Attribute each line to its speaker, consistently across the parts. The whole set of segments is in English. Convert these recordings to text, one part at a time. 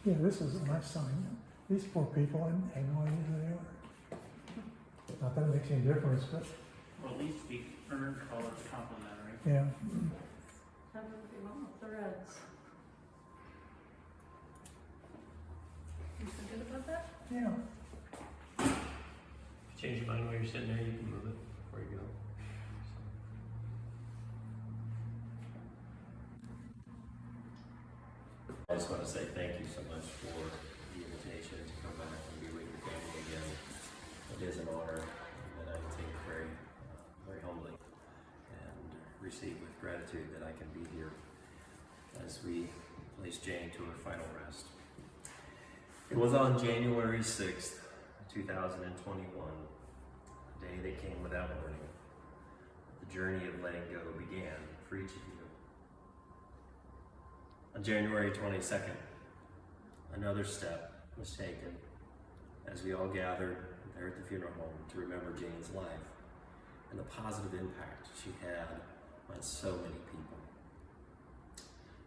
Speaker 1: Yeah, this is a nice sign. These poor people have no idea who they are. Not that it makes any difference, but
Speaker 2: Well, at least we earned colors complimentary.
Speaker 1: yeah.
Speaker 3: Threads. You feel good about that?
Speaker 1: Yeah.
Speaker 4: Change your mind while you're sitting there, you can move it before you go. I just want to say thank you so much for the invitation to come back and be with your family again. It is an honor that I take very humbly and receive with gratitude that I can be here as we place Jane to her final rest. It was on January 6th, 2021, a day that came without warning. The journey of letting go began for each of you. On January 22nd, another step was taken as we all gathered there at the funeral home to remember Jane's life and the positive impact she had on so many people.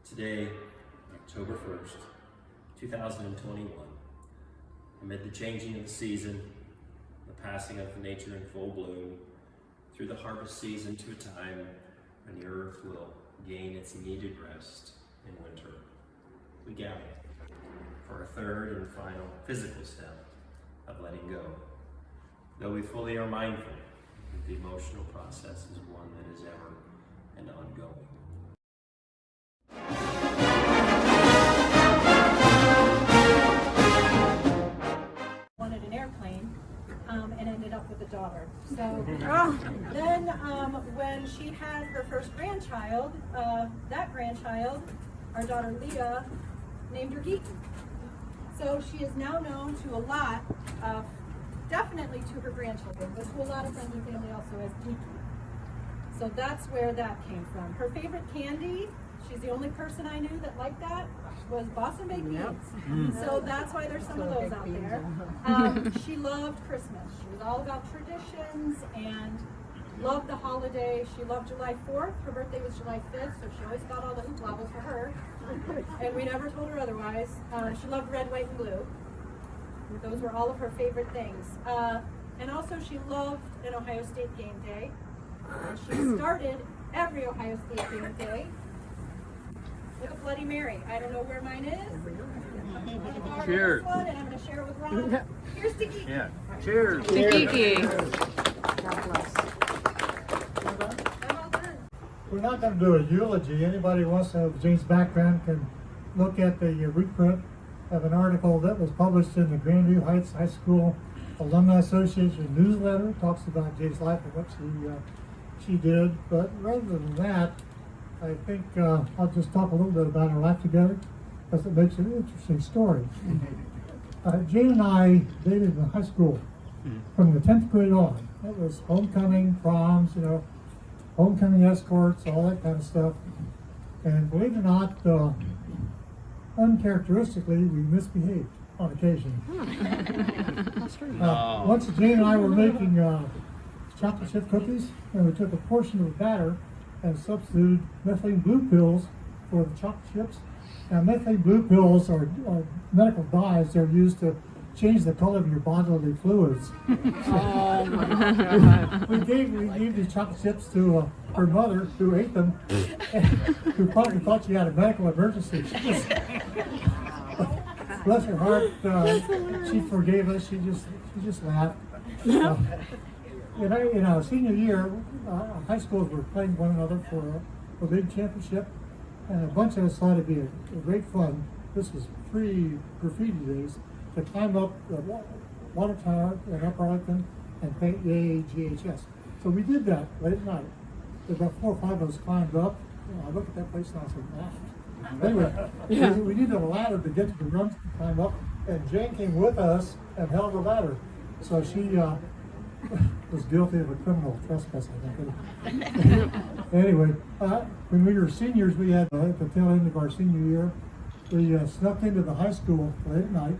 Speaker 4: Today, October 1st, 2021, amid the changing of the season, the passing of nature in full bloom, through the harvest season to a time when the earth will gain its needed rest in winter, we gather for a third and final physical step of letting go. Though we fully are mindful that the emotional process is one that is ever and ongoing.
Speaker 3: Wanted an airplane and ended up with a daughter. So then when she had her first grandchild, that grandchild, our daughter Leah, named her Geeky. So she is now known to a lot of, definitely to her grandchildren, but to a lot of friends and family also as Geeky. So that's where that came from. Her favorite candy, she's the only person I knew that liked that, was Boston baked beans. So that's why there's some of those out there. She loved Christmas. She was all about traditions and loved the holiday. She loved July 4th. Her birthday was July 5th, so she always got all the hoopla for her. And we never told her otherwise. She loved red, white, and blue. Those were all of her favorite things. And also she loved an Ohio State game day. And she started every Ohio State game day with a Bloody Mary. I don't know where mine is.
Speaker 5: Cheers.
Speaker 3: One, and I'm going to share it with Ron. Here's to Geeky.
Speaker 5: Yeah. Cheers.
Speaker 1: We're not going to do a eulogy. Anybody wants to have Jane's background can look at the reprint of an article that was published in the Grandview Heights High School Alumni Association newsletter. It talks about Jane's life and what she did. But rather than that, I think I'll just talk a little bit about our life together because it makes an interesting story. Jane and I dated in high school from the 10th grade on. It was homecoming, proms, homecoming escorts, all that kind of stuff. And believe it or not, uncharacteristically, we misbehaved on occasion.
Speaker 3: That's true.
Speaker 1: Once Jane and I were making chocolate chip cookies, and we took a portion of the batter and substituted methylene blue pills for the chocolate chips. Now, methylene blue pills are medical dyes. They're used to change the color of your bodily fluids.
Speaker 3: Oh my God.
Speaker 1: we gave these chocolate chips to her mother, who ate them, and who probably thought she had a medical emergency. Bless her heart, she forgave us. She just laughed. In our senior year, high schools were playing one another for a big championship, and a bunch of us thought it'd be a great fun. This was pre-graffiti days, to climb up the water tower in Upper Arlington and paint Yay GHS. So we did that late at night. About 4 or 5 of us climbed up. I looked at that place and I said, wow. Anyway, we needed a ladder to get to the run to climb up, and Jane came with us and held the ladder. So she was guilty of a criminal trespass, I think. Anyway, when we were seniors, we had at the tail end of our senior year, we snuck into the high school late at night.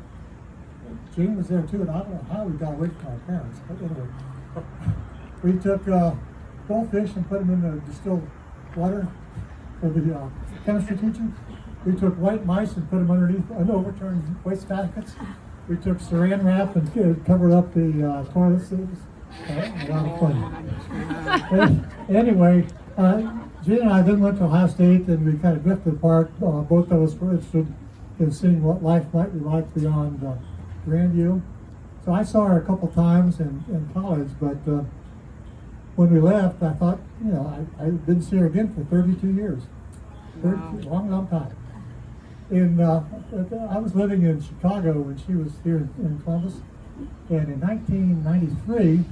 Speaker 1: Jane was there too, and I don't know how we got away from our parents, but anyway. We took goldfish and put them in the distilled water for the chemistry teacher. We took white mice and put them underneath overturned waste baskets. We took saran wrap and covered up the toilet seats. A lot of fun. Anyway, Gene and I then went to Ohio State, and we kind of drifted apart. Both of us were interested in seeing what life might be like beyond Grandview. So I saw her a couple times in college, but when we left, I thought, I didn't see her again for 32 years. Long time. And I was living in Chicago when she was here in Columbus. And in 1993,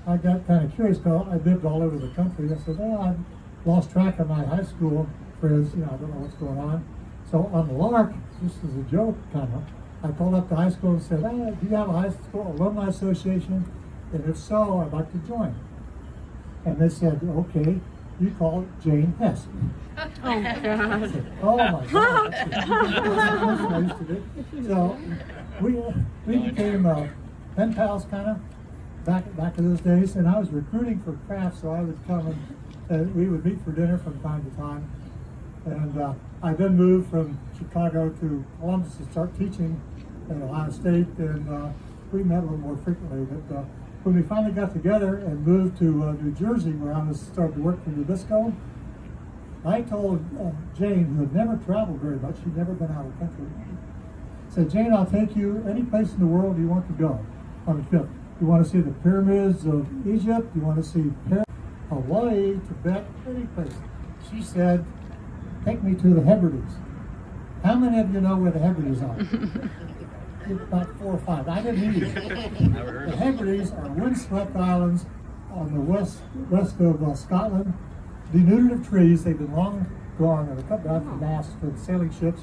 Speaker 1: I got kind of curious because I lived all over the country. I said, I've lost track of my high school friends. I don't know what's going on. So on the lark, just as a joke kind of, I called up the high school and said, do you have a high school alumni association? And if so, I'd like to join. And they said, okay, you call it Jane Hess.
Speaker 6: Oh, God.
Speaker 1: I said, oh my God. That's what I used to do. So we became pen pals kind of back in those days. And I was recruiting for crafts, so I would come and we would meet for dinner from time to time. And I then moved from Chicago to Columbus to start teaching at Ohio State, and we met a little more frequently. But when we finally got together and moved to New Jersey, where I was starting to work for Nabisco, I told Jane, who had never traveled very much, she'd never been out of the country, I said, Jane, I'll take you any place in the world you want to go on a trip. You want to see the pyramids of Egypt? You want to see Hawaii, Tibet, any place? She said, take me to the Hebrides. How many of you know where the Hebrides are? About 4 or 5. I didn't either. The Hebrides are windswept islands on the west of Scotland, denuded of trees. They've been long gone and cut down for masts for the sailing ships.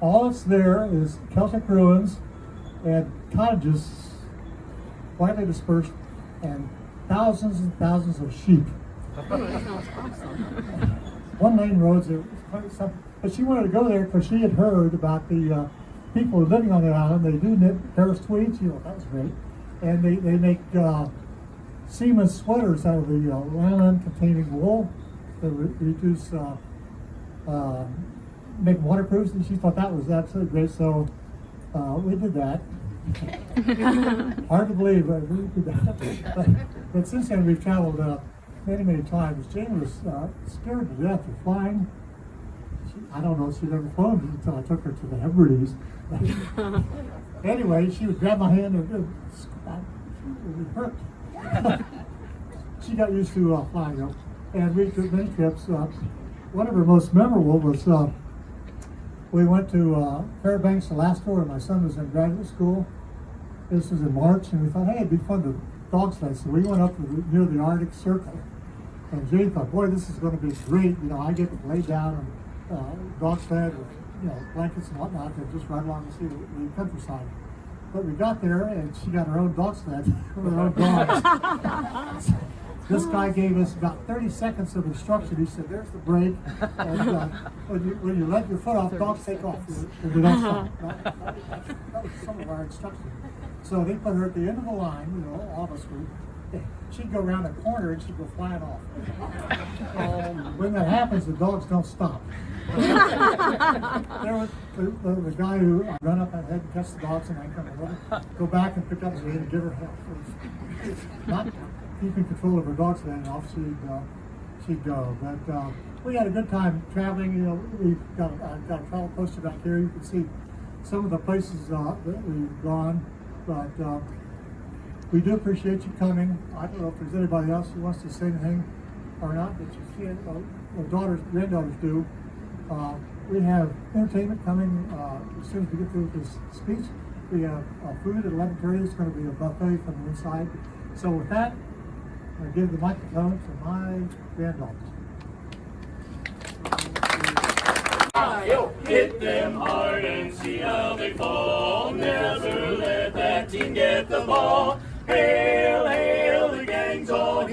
Speaker 1: All that's there is Celtic ruins and cottages widely dispersed and thousands of sheep. One lane roads, but she wanted to go there because she had heard about the people living on the island. They do knit Paris tweeds, that was great. And they make seaman sweaters out of the nylon containing wool that reduce, make waterproof. And she thought that was absolutely great, so we did that. Hard to believe, but we did that. But since then we've traveled many times. Jane was scared to death of flying. I don't know if she'd ever flown until I took her to the Hebrides. Anyway, she would grab my hand and it hurt. She got used to flying, though. And we took many trips. One of her most memorable was we went to Fairbanks, Alaska, where my son was in graduate school. This was in March, and we thought, hey, it'd be fun to dog sled. So we went up near the Arctic Circle. And Jane thought, boy, this is going to be great. I get to lay down and dog sled with blankets and whatnot and just ride along and see the countryside. But we got there, and she got her own dog sled with her own dogs. This guy gave us about 30 seconds of instruction. He said, there's the brake. And when you let your foot off, dogs take off. They don't stop. That was some of our instruction. So they put her at the end of the line, all of us were. She'd go around a corner and she'd go flying off. When that happens, the dogs don't stop. There was the guy who run up ahead and catch the dogs, and I come over, go back and pick up Jane and give her help. Not keeping control of her dogs then, off she'd go. But we had a good time traveling. We've got a travel poster back here. You can see some of the places that we've gone. But we do appreciate you coming. I don't know if there's anybody else who wants to say anything or not, but you see, granddaughters do. We have entertainment coming as soon as we get through this speech. We have food at 11:30. It's going to be a buffet from the inside. So with that, I give the microphone to my granddaughters.
Speaker 5: Hit them hard and see how they fall. Never let that team get the ball. Hail, hail, the gang's all here.